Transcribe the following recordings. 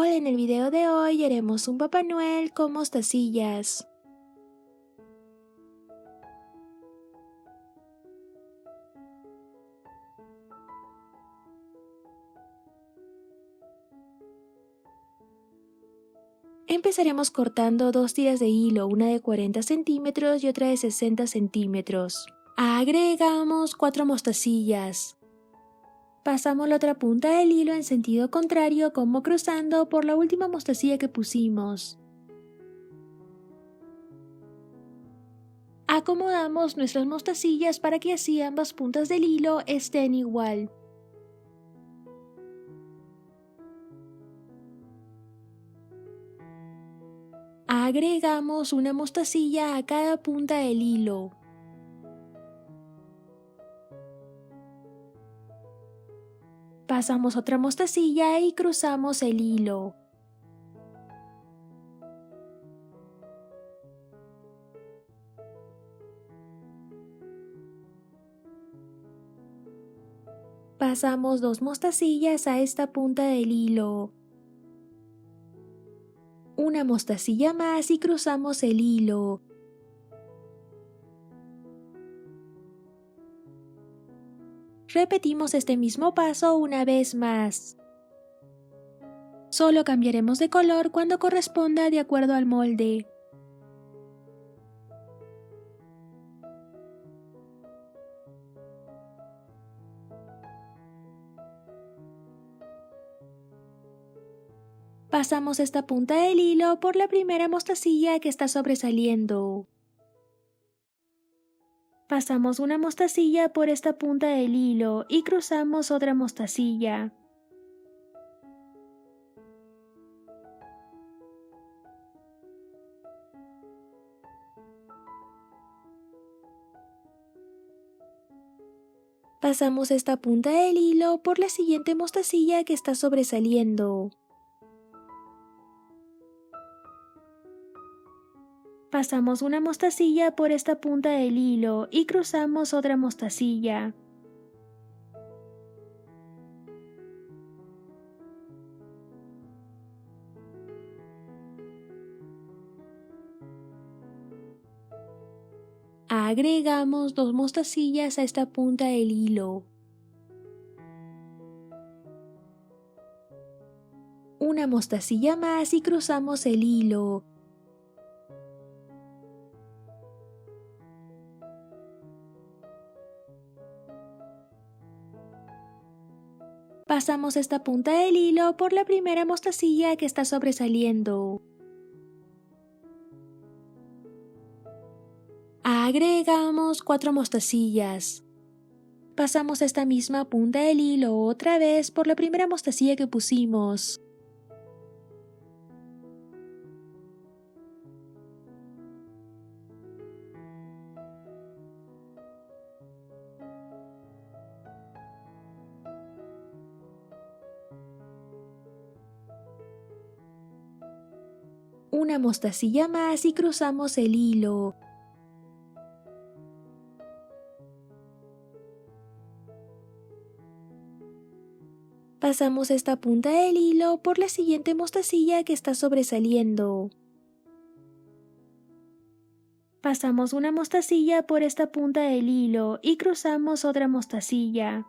Hola, en el video de hoy haremos un Papá Noel con mostacillas. Empezaremos cortando dos tiras de hilo, una de 40 centímetros y otra de 60 centímetros. Agregamos 4 mostacillas. Pasamos la otra punta del hilo en sentido contrario, como cruzando por la última mostacilla que pusimos. Acomodamos nuestras mostacillas para que así ambas puntas del hilo estén igual. Agregamos una mostacilla a cada punta del hilo. Pasamos otra mostacilla y cruzamos el hilo. Pasamos 2 mostacillas a esta punta del hilo. Una mostacilla más y cruzamos el hilo. Repetimos este mismo paso una vez más. Solo cambiaremos de color cuando corresponda de acuerdo al molde. Pasamos esta punta del hilo por la primera mostacilla que está sobresaliendo. Pasamos una mostacilla por esta punta del hilo y cruzamos otra mostacilla. Pasamos esta punta del hilo por la siguiente mostacilla que está sobresaliendo. Pasamos una mostacilla por esta punta del hilo y cruzamos otra mostacilla. Agregamos 2 mostacillas a esta punta del hilo. Una mostacilla más y cruzamos el hilo. Pasamos esta punta del hilo por la primera mostacilla que está sobresaliendo. Agregamos 4 mostacillas. Pasamos esta misma punta del hilo otra vez por la primera mostacilla que pusimos. Una mostacilla más y cruzamos el hilo. Pasamos esta punta del hilo por la siguiente mostacilla que está sobresaliendo. Pasamos una mostacilla por esta punta del hilo y cruzamos otra mostacilla.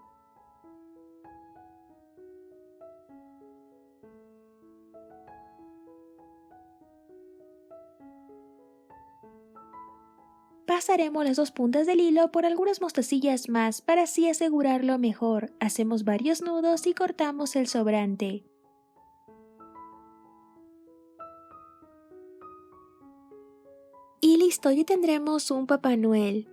Pasaremos las 2 puntas del hilo por algunas mostacillas más para así asegurarlo mejor. Hacemos varios nudos y cortamos el sobrante. Y listo, ya tendremos un Papá Noel.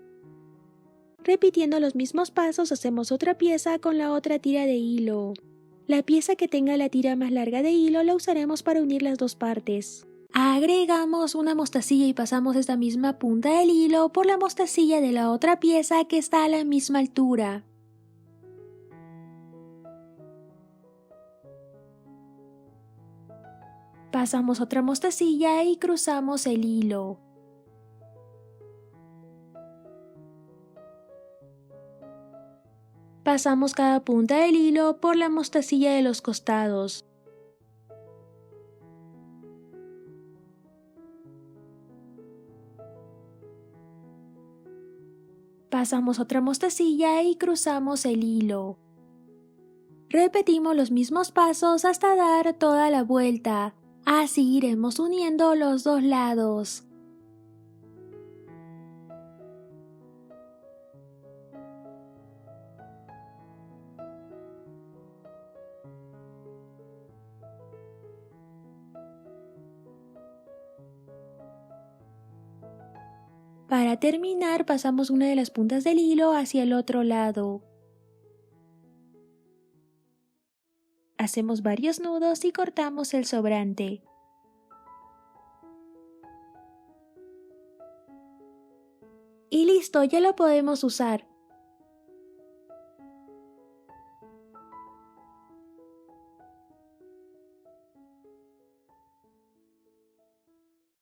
Repitiendo los mismos pasos hacemos otra pieza con la otra tira de hilo. La pieza que tenga la tira más larga de hilo la usaremos para unir las 2 partes. Agregamos una mostacilla y pasamos esta misma punta del hilo por la mostacilla de la otra pieza que está a la misma altura. Pasamos otra mostacilla y cruzamos el hilo. Pasamos cada punta del hilo por la mostacilla de los costados. Pasamos otra mostacilla y cruzamos el hilo. Repetimos los mismos pasos hasta dar toda la vuelta. Así iremos uniendo los dos lados. Para terminar, pasamos una de las puntas del hilo hacia el otro lado. Hacemos varios nudos y cortamos el sobrante. Y listo, ya lo podemos usar.